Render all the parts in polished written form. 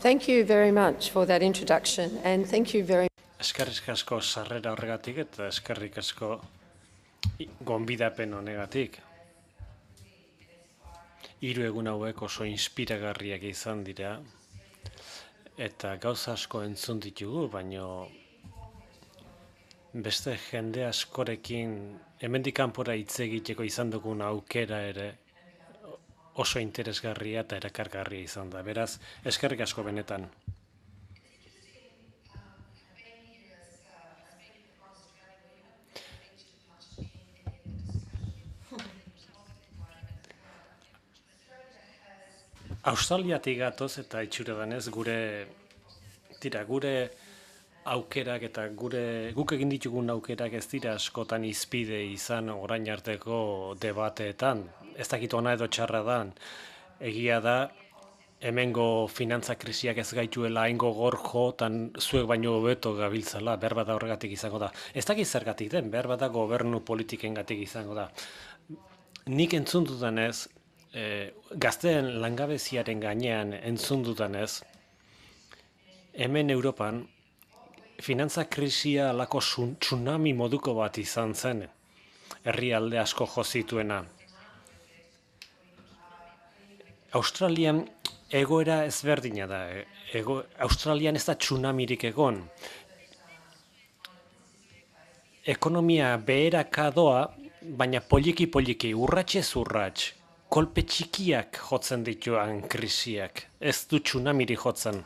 Thank you very much for that introduction, and thank you very Eskerrik asko sarrera horregatik eta eskerrik asko gonbidapen honegatik. 3 egun hauek oso inspiragarriak izan dira eta gauza asko entzun ditugu, baino beste jende askorekin hemendik kanpora hitz egiteko izan dugun aukera ere oso interesgarria eta erakargarria izan da. Beraz, eskerrik asko benetan. Australiatik gatoz eta itxura denez gure aukerak eta guk egin ditugun aukerak ez dira askotan izpide izan orain arteko debateetan. Ez dakit ona edo txarra dan. Egia da, hemengo finantza krisiak ez gaituela hain gogor jo, tan zuek baino hobeto gabiltzala, behar bada horregatik izango da. Ez dakit zergatik den, behar bada gobernu politikengatik izango da. Nik entzun dudanez, gazteen langabeziaren gainean entzun dudanez, hemen Europan finantza krisia alako tsunami moduko bat izan zen, herrialde asko jo zituena. Australian egoera ezberdina da. Australian ez da tsunamirik egon. Ekonomia beheraka doa, baina poliki, urratsez urrats, kolpe txikiak jotzen dituan krisiak. Ez du tsunamiri jotzen.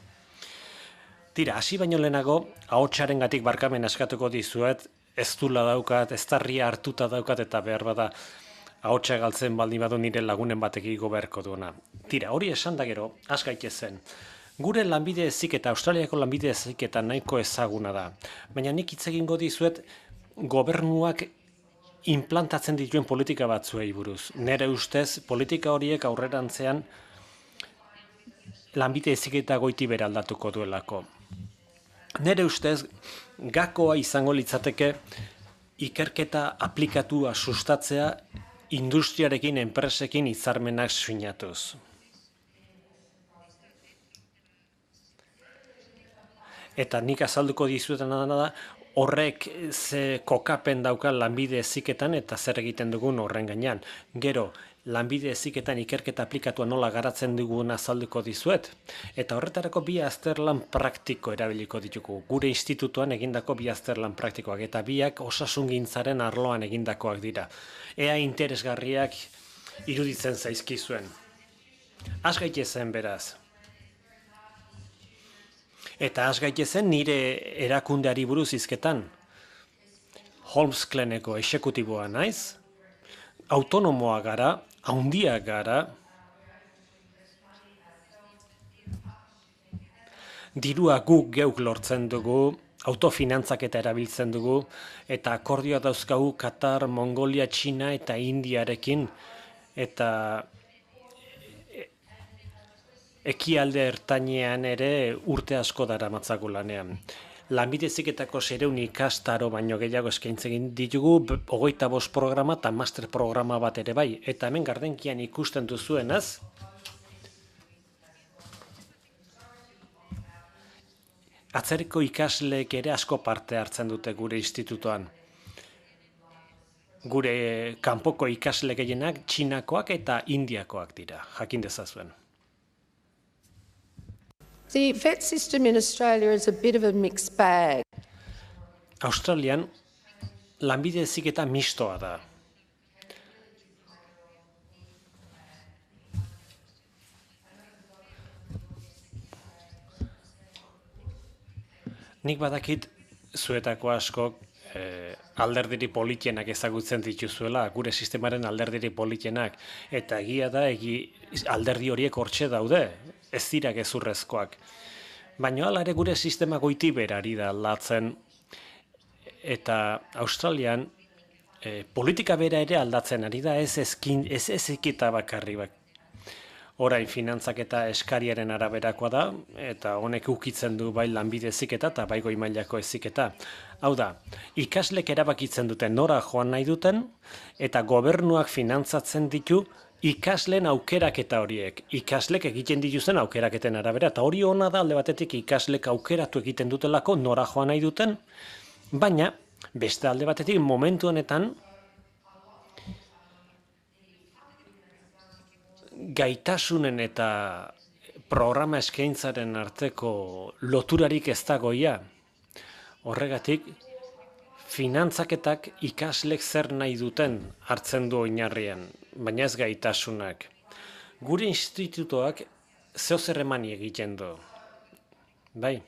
Tira, hasi baino lehenago, ahotsarengatik barkamen eskatuko dizuet, ez dula daukat, ez tarria hartuta daukat eta behar bada ahotsa galtzen baldin badu nire lagunen batekin beharko duena. Tira, hori esan da gero, has gaitezen. Gure lanbide heziketa, Australiako lanbide heziketa nahiko ezaguna da. Baina nik hitz egingo dizuet gobernuak implantatzen dituen politika batzuei buruz. Nere ustez, politika horiek aurrerantzean lanbide heziketa goitibera aldatuko duelako. Nere ustez, gakoa izango litzateke ikerketa aplikatua sustatzea industriarekin, enpresekin hitzarmenak sinatuz. Eta nik azalduko dizuetena da, horrek ze kokapen dauka lanbide heziketan eta zer egiten dugun horren gainean. Gero, lanbide heziketan ikerketa aplikatua nola garatzen dugun azalduko dizuet. Eta horretarako 2 azterlan praktiko erabiliko ditugu. Gure institutuan egindako 2 azterlan praktikoak eta 2 osasungintzaren arloan egindakoak dira. Ea interesgarriak iruditzen zaizkizuen. Has gaitezen beraz. Eta has gaitezen nire erakundeari buruz hizketan. Holmesgleneko exekutiboa naiz, autonomoa gara, haundiak gara, dirua guk geuk lortzen dugu, autofinantzaketa erabiltzen dugu, eta akordioa dauzkagu Katar, Mongolia, Txina eta Indiarekin, eta ekialde ertainean ere urte asko daramatzagu lanean. Lanbide heziketako 600 ikastaro baino gehiago eskaintzen ditugu, 25 programa eta master programa bat ere bai. Eta hemen gardenkian ikusten duzuenaz, atzerriko ikasleek ere asko parte hartzen dute gure institutoan. Gure kanpoko ikasle gehienak Txinakoak eta Indiakoak dira, jakin dezazuen. The vet system in Australia is a bit of a mixed bag. Australian lanbide heziketa mistoa da. Nik badakit zuetako askok alderdiri politenak ezagutzen dituzuela, gure sistemaren alderdiri politenak, eta egia da alderdi horiek hortxe daude, ez dira gezurrezkoak. Baina hala ere gure sistema goitiberari da aldatzen, eta Australian politika bera ere aldatzen ari da ez heziketa bakarri. orain finantzaketa eskariaren araberakoa da, eta honek ukitzen du bai lanbide heziketa eta bai goi mailako heziketa. Hau da, ikaslek erabakitzen duten nora joan nahi duten, eta gobernuak finantzatzen ditu ikasleen aukeraketa horiek. Ikaslek egiten dituzten aukeraketen arabera, eta hori ona da alde batetik ikaslek aukeratu egiten dutelako nora joan nahi duten, baina beste alde batetik momentu honetan gaitasunen eta programa eskaintzaren arteko loturarik ez dagoia. Horregatik, finantzaketak ikaslek zer nahi duten hartzen du oinarrian, baina ez gaitasunak. Gure institutoak zeozer emani egiten du. Bai.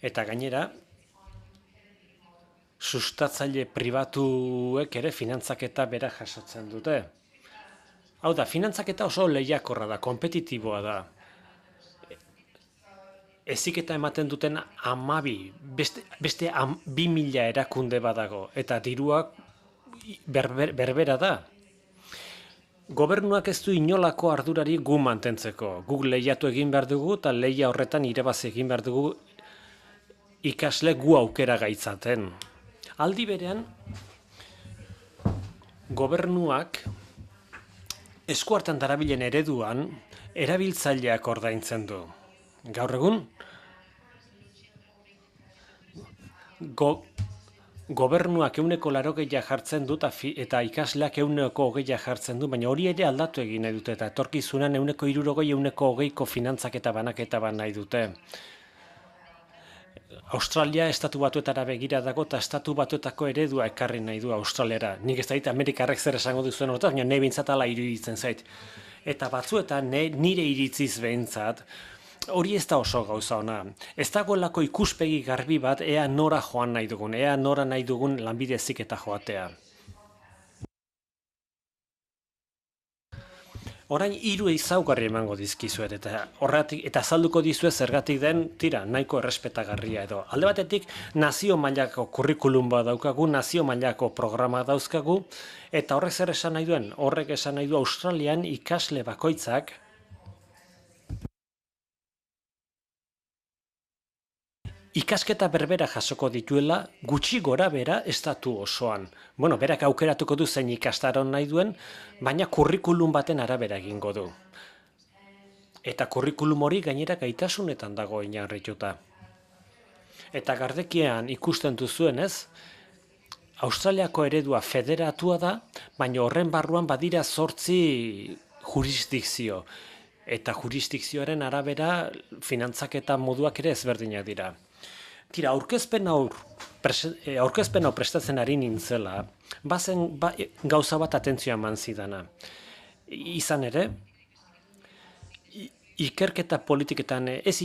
Eta gainera, sustatzaile pribatuek ere finantzaketa bera jasotzen dute. Hau da, finantzaketa oso lehiakorra da, kompetitiboa da. Heziketa ematen duten 12, beste 2.000 erakunde badago, eta diruak berbera da. Gobernuak ez du inolako ardurari gu mantentzeko. Guk lehiatu egin behar dugu, eta lehia horretan irabazi egin behar dugu ikasle gu aukera gaitzaten. Aldi berean, gobernuak eskuartan darabilen ereduan erabiltzaileak ordaintzen du. Gaur egun, gobernuak 80% jartzen du eta ikasleak 20% jartzen du, baina hori ere aldatu egin nahi dute, eta etorkizunan 60%, 20%ko finantzaketa banaketa nahi dute. Australia estatu batuetara begira dago eta estatu batuetako eredua ekarri nahi du Australiara. Nik ez da Amerikarrek zer esango duzuen horretaz, baina nahi behintzat ala iruditzen zait. Eta batzuetan nire iritziz behintzat, hori ez da oso gauza ona. Ez dagoelako ikuspegi garbi bat ea nora joan nahi dugun, ea nora nahi dugun lanbide heziketa joatea. Orain 3 ezaugarri emango dizkizuet eta horregatik eta azalduko dizuet zergatik den nahiko errespetagarria edo. Alde batetik nazio mailako kurrikulum bat daukagu, nazio mailako programa dauzkagu, eta horrek zer esan nahi duen? Horrek esan nahi du Australian ikasle bakoitzak ikasketa berbera jasoko dituela gutxi gora bera estatu osoan. Bueno, berak aukeratuko du zein ikastaron nahi duen, baina kurrikulum baten arabera egingo du. Eta kurrikulum hori gainera gaitasunetan dago oinarrituta. Eta gardekian ikusten duzuenez, Australiako eredua federatua da, baina horren barruan badira 8 jurisdikzio. Eta jurisdikzioaren arabera finantzaketa moduak ere ezberdinak dira. Tira, aurkezpen hau prestatzen ari nintzela, bazen gauza bat atentzioa eman zidana. Izan ere, ikerketa politiketan, ez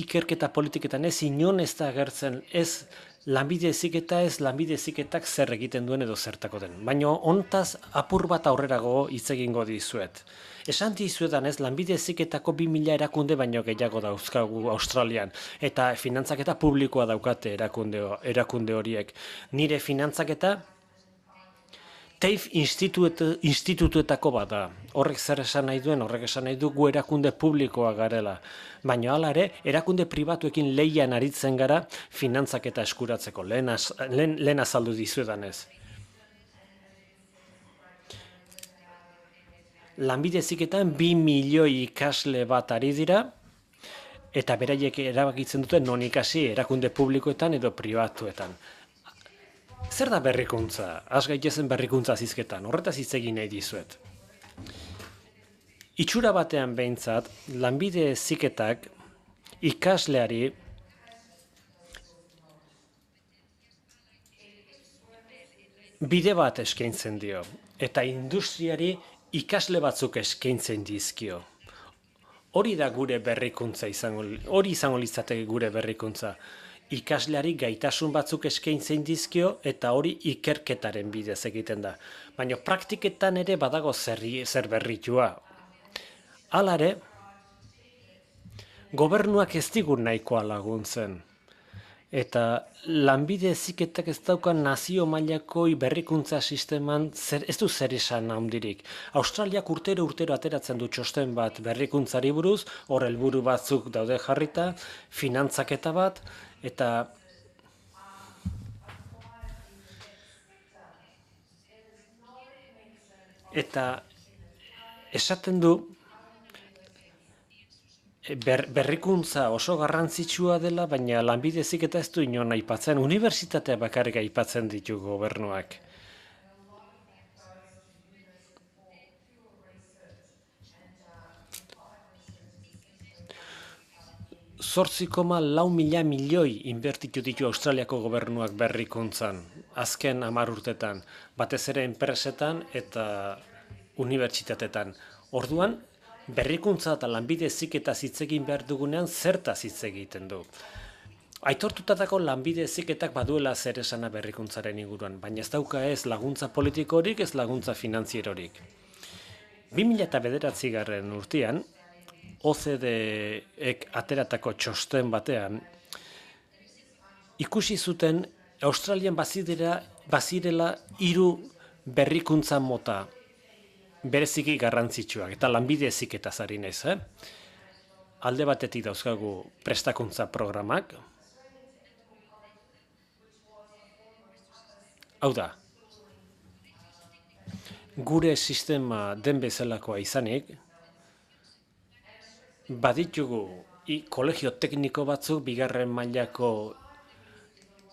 inon ez da agertzen, ez lanbide heziketak zer egiten duen edo zertako den. Baina hontaz apur bat aurrerago hitz egingo dizuet. Esan dizuetan ez, lanbide heziketako 2.000 erakunde baino gehiago dauzkagu Australian, eta finantzaketa publikoa daukate erakunde horiek. Nire finantzaketa TAFE institutuetako bat da. Horrek zer esan nahi duen, horrek esan nahi du gu erakunde publikoa garela. Baina hala ere, erakunde pribatuekin lehian aritzen gara finantzaketa eskuratzeko, lehen azaldu dizuetan ez. Lanbide heziketan 2 milioi ikasle bat ari dira, eta beraiek erabakitzen dute non ikasi erakunde publikoetan edo pribatuetan. Zer da berrikuntza? Az gaitezen berrikuntza zizketan, horretaz hitz egin nahi dizuet. Itxura batean behintzat, lanbide heziketak ikasleari bide bat eskaintzen dio, eta industriari ikasle batzuk eskaintzen dizkio. Hori da gure berrikuntza hori izango litzateke gure berrikuntza. Ikasleari gaitasun batzuk eskaintzen dizkio eta hori ikerketaren bidez egiten da. Baina praktiketan ere badago zer berritua. Hala ere, gobernuak ez digu nahikoa laguntzen. Eta lanbide heziketak ez dauka nazio mailako berrikuntza sisteman ez du zer esan handirik. Australiak urtero ateratzen du txosten bat berrikuntzari buruz, hor helburu batzuk daude jarrita, finantzaketa bat, eta esaten du berrikuntza oso garrantzitsua dela, baina lanbide heziketa ez du inon aipatzen, unibertsitatea bakarrik aipatzen ditu gobernuak. 8,4 milioi inbertitu ditu Australiako gobernuak berrikuntzan, azken 10 urtetan, batez ere enpresetan eta unibertsitatetan. Orduan, berrikuntza eta lanbide heziketaz hitz egin behar dugunean zertaz hitz egiten du. Aitortutatako lanbide heziketak baduela zer esana berrikuntzaren inguruan, baina ez dauka ez laguntza politikorik, ez laguntza finantzierorik. 2009 urtean, OCDEek ateratako txosten batean, ikusi zuten Australian bazirela 3 berrikuntza mota bereziki garrantzitsuak, eta lanbide heziketaz ari naiz. Alde batetik dauzkagu prestakuntza programak. Hau da, gure sistema den bezalakoa izanik, baditugu kolegio tekniko batzuk, bigarren mailako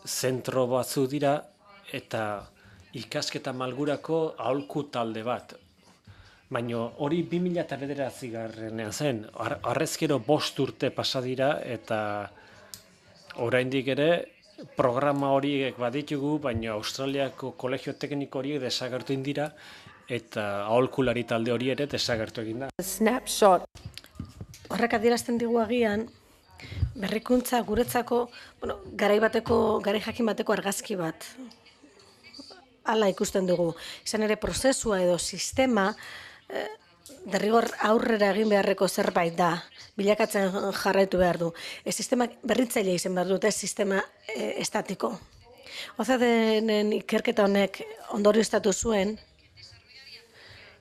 zentro batzuk dira, eta ikasketa malgurako aholku talde bat. Baina hori 2009 zen, harrezkero 5 urte pasa dira, eta oraindik ere programa horiek baditugu, baina Australiako kolegio tekniko horiek desagertu dira, eta aholkulari talde hori ere desagertu egin da. Snapshot. Horrek adierazten digu agian, berrikuntza guretzako, garai jakin bateko argazki bat. Hala ikusten dugu. Izan ere prozesua edo sistema derrigor aurrera egin beharreko zerbait da. Bilakatzen jarraitu behar du. Sistema berritzaile izan behar dut, ez sistema estatiko. OCDEren ikerketa honek ondorioztatu zuen,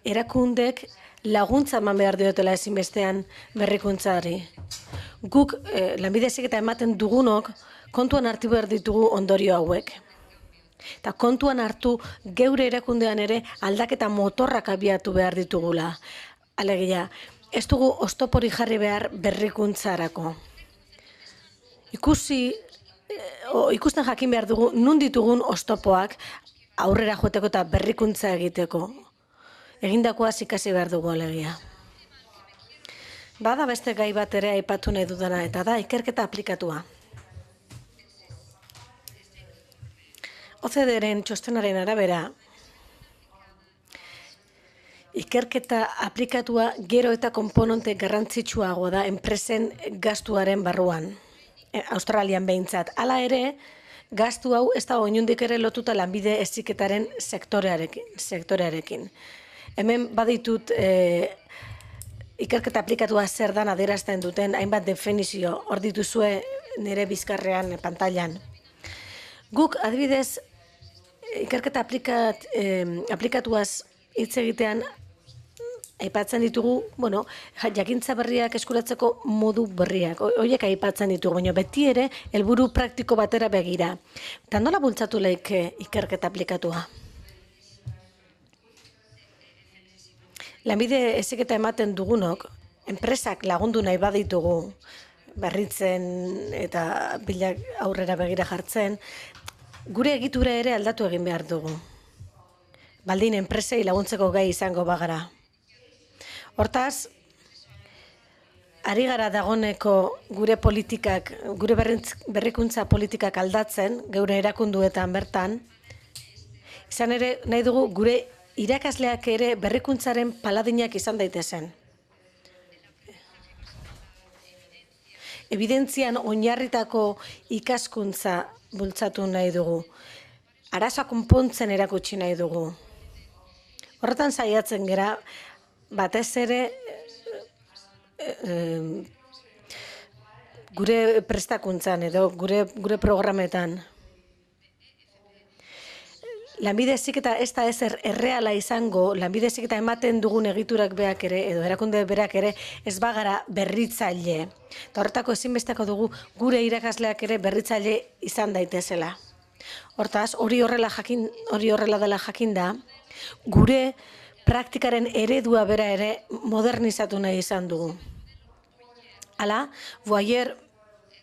erakundek laguntza eman behar diotela ezinbestean berrikuntzari. Guk lanbide heziketa ematen dugunok kontuan hartu behar ditugu ondorio hauek. Eta kontuan hartu geure erakundean ere aldaketa motorrak abiatu behar ditugula. Alegia, ez dugu oztopori jarri behar berrikuntzarako. Ikusten jakin behar dugu nun ditugun oztopoak aurrera joateko eta berrikuntza egiteko. Egindakoaz ikasi behar dugu alegia. Bada beste gai bat ere aipatu nahi dudana, eta da ikerketa aplikatua. OCDEren txostenaren arabera, ikerketa aplikatua gero eta konponente garrantzitsuagoa da enpresen gastuaren barruan. Australian behintzat. Hala ere, gastu hau ez da inondik ere lotuta lanbide heziketaren sektorearekin. Hemen baditut ikerketa aplikatua zer dan adierazten duten hainbat definizio hor dituzue nire bizkarrean pantailan. Guk adibidez ikerketa aplikatuaz hitz egitean aipatzen ditugu, jakintza berriak eskuratzeko modu berriak. Horiek aipatzen ditugu, baina beti ere helburu praktiko batera begira. Eta nola bultzatu leike ikerketa aplikatua? Lanbide heziketa ematen dugunok, enpresak lagundu nahi baditugu, berritzen eta bilak aurrera begira jartzen, gure egitura ere aldatu egin behar dugu. Baldin enpresei laguntzeko gai izango bagara. Hortaz, ari gara dagoneko gure politikak, gure berrikuntza politikak aldatzen, geure erakunduetan bertan, izan ere nahi dugu gure irakasleak ere berrikuntzaren paladinak izan daitezen. Evidentzian oinarritako ikaskuntza bultzatu nahi dugu. Arazoa konpontzen erakutsi nahi dugu. Horretan saiatzen gera, batez ere gure prestakuntzan edo gure programetan. Lanbide heziketa ez da ezer erreala izango, lanbide heziketa ematen dugun egiturak berak ere, edo erakunde berak ere, ez bagara berritzaile. Eta horretako ezinbesteko dugu gure irakasleak ere berritzaile izan daitezela. Hortaz, hori horrela dela jakinda, gure praktikaren eredua bera ere modernizatu nahi izan dugu. Hala, Boyer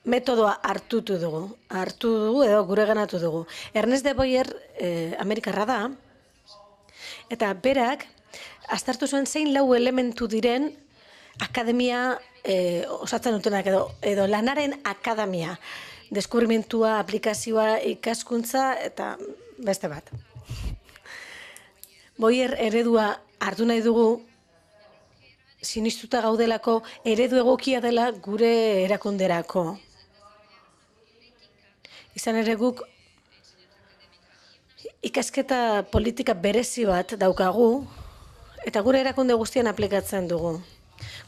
metodoa hartu dugu edo gure ganatu dugu. Ernest de Boyer Amerikarra da, eta berak aztertu zuen zein lau elementu diren akademia osatzen dutenak edo lanaren akademia. Deskubrimentua, aplikazioa, ikaskuntza eta beste bat. Boyer eredua hartu nahi dugu, sinistuta gaudelako eredu egokia dela gure erakunderako. Izan ere guk ikasketa politika berezi bat daukagu eta gure erakunde guztian aplikatzen dugu.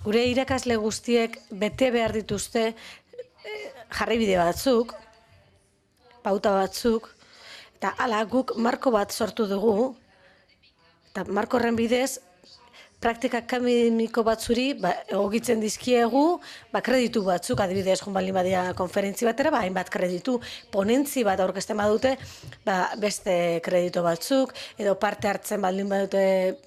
Gure irakasle guztiek bete behar dituzte jarraibide batzuk, pauta batzuk, eta hala guk marko bat sortu dugu, eta marko horren bidez praktika akademiko batzuri egokitzen dizkiegu kreditu batzuk, adibidez joan baldin badia konferentzi batera, hainbat kreditu, ponentzi bat aurkezten badute, beste kreditu batzuk, edo parte hartzen baldin badute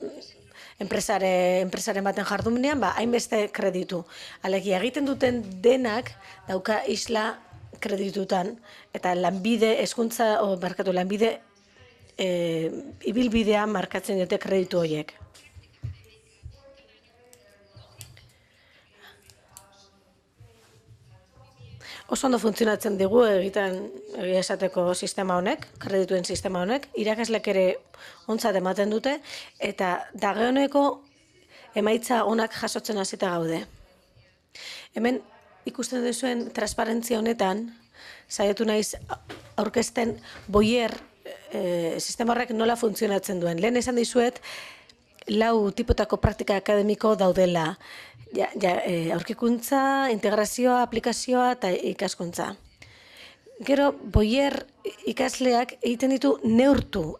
enpresaren baten jardunean, hainbeste kreditu. Alegia egiten duten denak dauka isla kreditutan, eta lanbide ibilbidea markatzen dute kreditu horiek. Oso ondo funtzionatzen digu egia esateko sistema honek, kredituen sistema honek, irakaslek ere ontzat ematen dute, eta dagoeneko emaitza onak jasotzen hasita gaude. Hemen ikusten duzuen transparentzia honetan, saiatu naiz aurkezten Boyer sistema horrek nola funtzionatzen duen. Lehen esan dizuet, 4 tipotako praktika akademiko daudela. Aurkikuntza, integrazioa, aplikazioa eta ikaskuntza. Gero, Boyer ikasleak egiten ditu neurtu,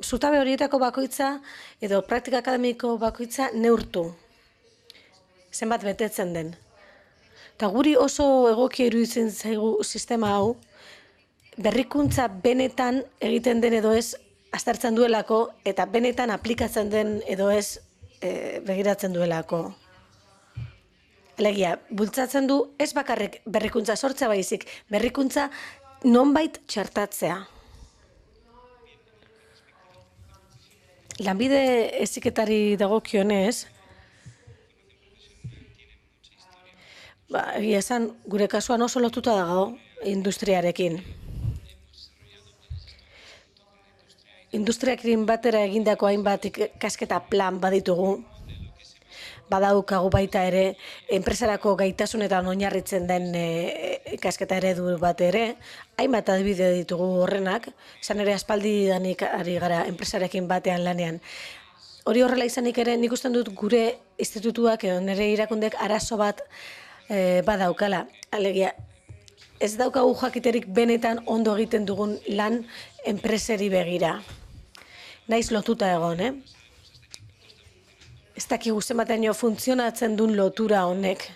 zutabe horietako bakoitza edo praktika akademiko bakoitza neurtu. Zenbat betetzen den. Eta guri oso egokia iruditzen zaigu sistema hau, berrikuntza benetan egiten den edo ez aztertzen duelako, eta benetan aplikatzen den edo ez begiratzen duelako. Alegia, bultzatzen du ez bakarrik berrikuntza sortzea baizik, berrikuntza nonbait txertatzea. Lanbide heziketari dagokionez, egia esan gure kasuan oso lotuta dago industriarekin. Industriarekin batera egindako hainbat ikasketa plan baditugu, badaukagu baita ere, enpresarako gaitasunetan oinarritzen den ikasketa eredu bat ere, hainbat adibide ditugu horrenak, izan ere aspaldidanik ari gara enpresarekin batean lanean. Hori horrela izanik ere, nik usten dut gure institutuak edo nire irakundek arazo bat badaukala. Alegia, ez daukagu jakiterik benetan ondo egiten dugun lan enpreseri begira. Naiz lotuta egon, Ez dakigu zenbatean funtzionatzen duen lotura honek.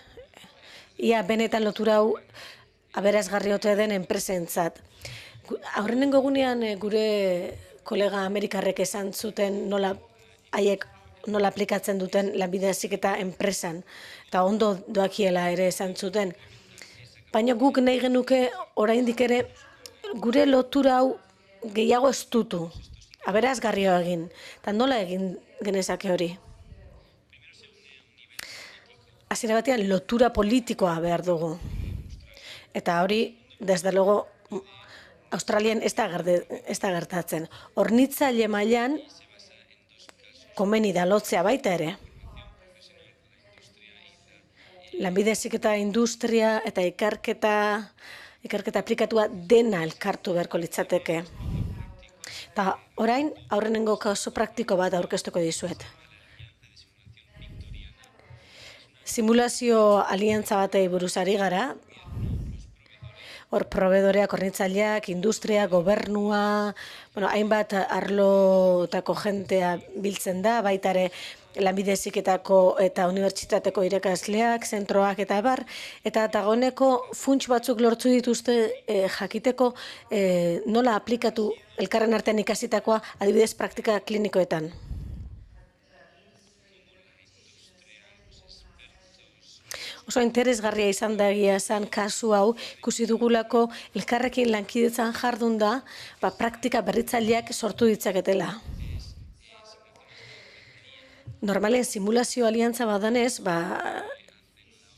Ia benetan lotura hau aberasgarri ote den enpresentzat. Aurrenengo egunean gure kolega Amerikarrek esan zuten nola aplikatzen duten lanbide heziketa enpresan. Eta ondo doakiela ere esan zuten. Baina guk nahi genuke oraindik ere gure lotura hau gehiago estutu. Aberasgarria egin. Eta nola egin genezake hori? Hasiera batean lotura politikoa behar dugu. Eta hori, desde luego, Australian ez da gertatzen. Hornitzaile mailan komeni da lotzea baita ere. Lanbide heziketa industria eta ikerketa aplikatua dena elkartu beharko litzateke. Eta orain, aurrenengo kasu praktiko bat aurkeztuko dizuet. simulazio aliantza batei buruz ari gara. Hor, proveedoreak, hornitzaileak, industria, gobernua, hainbat arlotako jentea biltzen da, baita ere lanbide heziketako eta unibertsitateko irakasleak, zentroak eta abar, eta dagoeneko funts batzuk lortu dituzte jakiteko nola aplikatu elkarren artean ikasitakoa adibidez praktika klinikoetan. Oso interesgarria izan da egia esan kasu hau, ikusi dugulako elkarrekin lankidetzan jardun da, praktika berritzaileak sortu ditzaketela. Normalen simulazio aliantza badanez,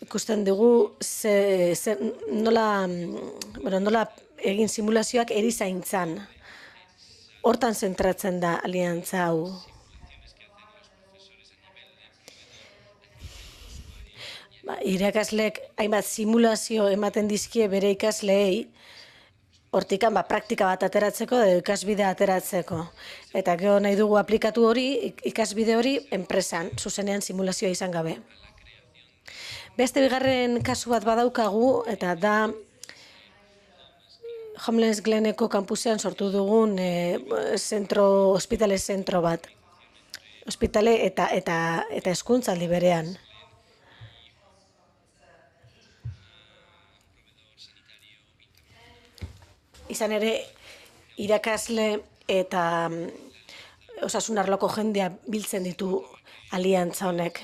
ikusten dugu nola egin simulazioak erizaintzan. Hortan zentratzen da aliantza hau. Irakasleek hainbat simulazio ematen dizkie bere ikasleei, hortikan praktika bat ateratzeko edo ikasbidea ateratzeko. Eta gero nahi dugu aplikatu hori, ikasbide hori, enpresan, zuzenean simulazioa izan gabe. Beste bigarren kasu bat badaukagu, eta da Homeless Gleneko kampusean sortu dugun ospitale zentro bat. Ospitale eta hezkuntza aldi berean. Izan ere, irakasle eta osasun arloko jendea biltzen ditu aliantza honek.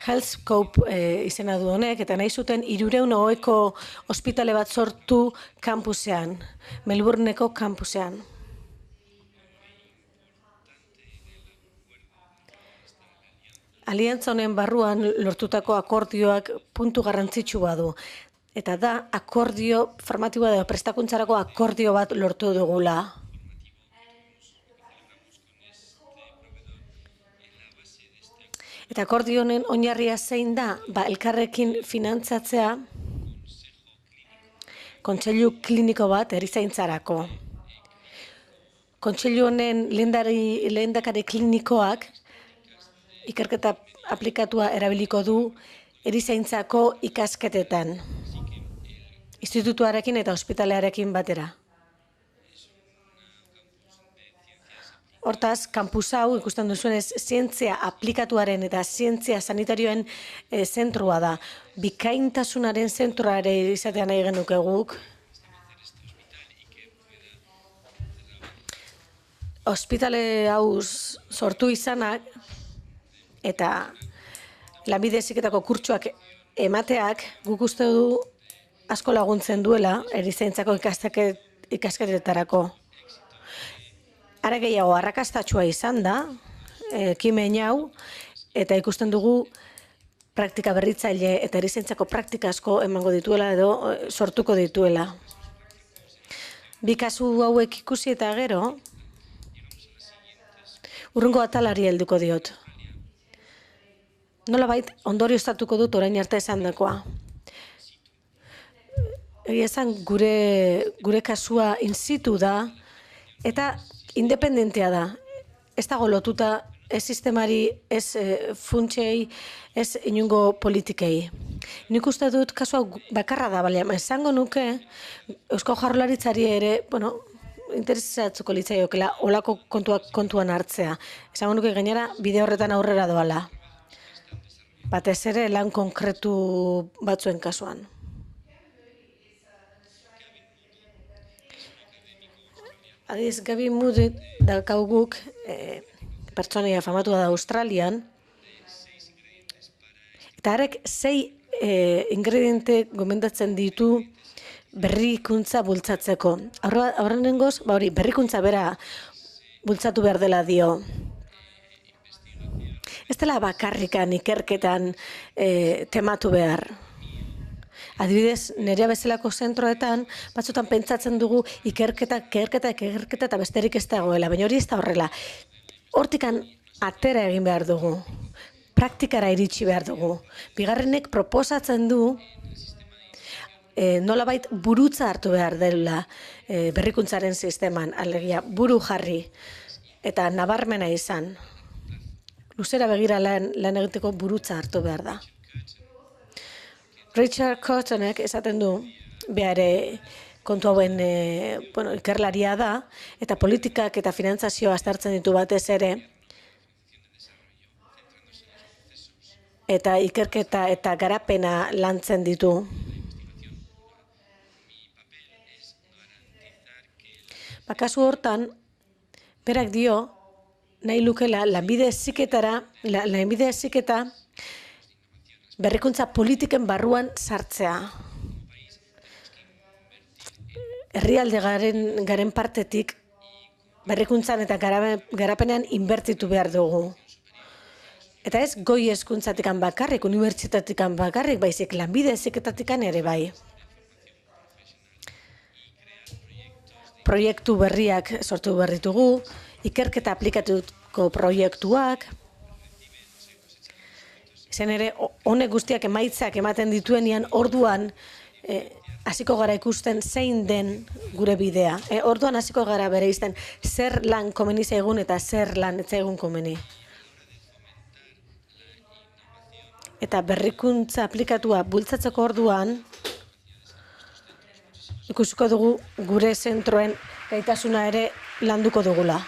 Healthscope izena du honek, eta nahi zuten 300 ospitale bat sortu kampusean, Melbourneko kampusean. Aliantza honen barruan lortutako akordioak puntu garrantzitsu badu. Eta da, akordio, formatiboa edo prestakuntzarako akordio bat lortu dugula. Eta akordio honen oinarria zein da, elkarrekin finantzatzea kontseilu kliniko bat erizaintzarako. Kontseilu honen lehendakari klinikoak ikerketa aplikatua erabiliko du erizaintzako ikasketetan. Institutuarekin eta ospitalearekin batera. Hortaz, kampus hau ikusten duzuenez zientzia aplikatuaren eta zientzia sanitarioen zentrua da. Bikaintasunaren zentrua ere izatea nahi genuke guk. Ospitale hau sortu izanak eta lanbide heziketako kurtsoak emateak guk uste du asko laguntzen duela erizaintzako ikasketetarako. Are gehiago arrakastatsua izan da, ekimen hau, eta ikusten dugu praktika berritzaile eta erizaintzako praktika asko emango dituela edo sortuko dituela. Bi kasu hauek ikusi eta gero, hurrengo atalari helduko diot. Nolabait ondorioztatuko dut orain arte esandakoa. Egia esan gure kasua in situ da eta independentea da. Ez dago lotuta ez sistemari, ez funtsei, ez inungo politikei. Nik uste dut kasua bakarra da, baina esango nuke Eusko Jaurlaritzari ere, interesatzuko litzaiokela olako kontuan hartzea. Esango nuke gainera bide horretan aurrera doala. Batez ere lan konkretu batzuen kasuan. Adiz, Gabi Moody daukaguk pertsonaia famatua da Australian, eta harek 6 ingrediente gomendatzen ditu berrikuntza bultzatzeko. Aurrenengoz, berrikuntza bera bultzatu behar dela dio. Ez dela bakarrikan ikerketan tematu behar. Adibidez, nerea bezalako zentroetan, batzutan pentsatzen dugu ikerketa eta besterik ez dagoela, baina hori ez da horrela. Hortikan atera egin behar dugu, praktikara iritsi behar dugu. Bigarrenek proposatzen du nolabait burutza hartu behar dela berrikuntzaren sisteman, alegia buru jarri eta nabarmena izan. luzera begira lan egiteko burutza hartu behar da. Richard Cottonek esaten du, behare kontu hauen ikerlaria da, eta politikak eta finantzazioa aztertzen ditu batez ere, eta ikerketa eta garapena lantzen ditu. Kasu hortan, berak dio, nahi lukela lanbide heziketa berrikuntza politiken barruan sartzea. Herrialde garen partetik berrikuntzan eta garapenean inbertitu behar dugu. Eta ez goi hezkuntzatikan bakarrik, unibertsitatikan bakarrik, baizik lanbide heziketatikan ere bai. Proiektu berriak sortu behar ditugu, ikerketa aplikatuko proiektuak, zen ere, honek guztiak emaitzak ematen dituenean, orduan hasiko gara ikusten zein den gure bidea. Orduan hasiko gara bere izten zer lan komeni zaigun eta zer lan ez zaigun komeni. Eta berrikuntza aplikatua bultzatzeko orduan, ikusiko dugu gure zentroen gaitasuna ere landuko dugula.